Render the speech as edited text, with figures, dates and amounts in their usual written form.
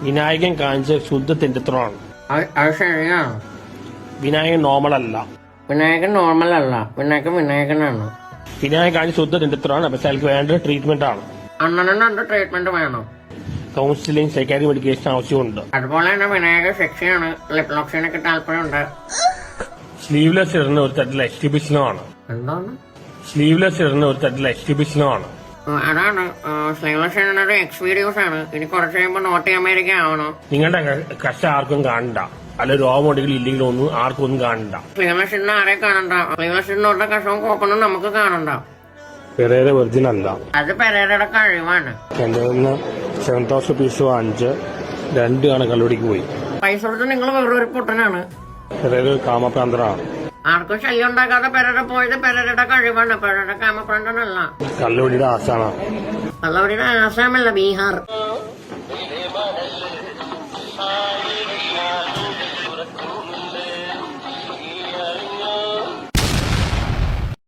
വിനായകൻ കാണിച്ച ശുദ്ധ തെണ്ടിത്തരമാണ്. അത് ശരിയാണ്. വിനായകൻ നോർമൽ അല്ല. വിനായകൻ നോർമൽ അല്ല, വിനായകനാണ്. വിനായകൻ കാണിച്ച ശുദ്ധ തെണ്ടിത്തരമാണ്. പക്ഷെ അയാൾക്ക് വേണ്ട ട്രീറ്റ്മെന്റ് ആണ്. അണ്ണനുണ്ട് ട്രീറ്റ്മെന്റ് വേണം. കൗൺസിലിംഗ്, സൈക്കാട്രിക് മെഡിക്കേഷൻ ആവശ്യമുണ്ട്. അതുപോലെ തന്നെ വിനായക സെക്സിയാണ്, ലിപ് ലോഷനൊക്കെ താല്പര്യമുണ്ട്. സ്ലീവ്ലെസ് ഇടുന്ന ഒരു തരത്തിലുള്ള എക്സിബിഷനുമാണ്. എന്താണ് സ്ലീവ്ലെസ് ഇടുന്ന ഒരു തരത്തിലുള്ള എക്സിബിഷനുമാണ്. അതാണ് സ്ലീവ്ലെസ് ഒരു എക്സ് വീഡിയോസ് ആണ്. ഇനി കുറച്ച് കഴിയുമ്പോൾ നോർത്ത് അമേരിക്ക ആവണോ? നിങ്ങളുടെ കഷ്ടം ആർക്കും കാണണ്ട, അല്ല രോഗമുണ്ടെങ്കിലും ഇല്ലെങ്കിലും ഒന്നും ആർക്കും ഒന്നും കാണണ്ട. സ്ലീവ്ലെസ് ഇടുന്ന ആരെ കാണണ്ട, സ്ലീവ്ലെസ് ഇടുന്ന കഷവും കോപ്പൊന്നും നമുക്ക് കാണണ്ട. പെരേര വെർജിൻ അല്ല, അത് പെരേരയുടെ കഴിവാണ്. എന്റെ 7,000 റുപ്പീസ് വാങ്ങിച്ച് 2 ആണ് കല്ലുപിടിക്ക് പോയി. പൈസ കൊടുത്ത് നിങ്ങൾ വേറൊരു പൊട്ടനാണ്. പെരേര കാമപ്രാന്തരാണ്. ആർക്കും ശല്യം ഉണ്ടാക്കാതെ പെരേര പോയത് പെരേരയുടെ കഴിവാണ്, പെരേര കാമപ്രാന്തനല്ല. കല്ലുപിടിയുടെ ആശാണ്. കള്ളുപിടിയുടെ ആസാമല്ല, ബീഹാർ.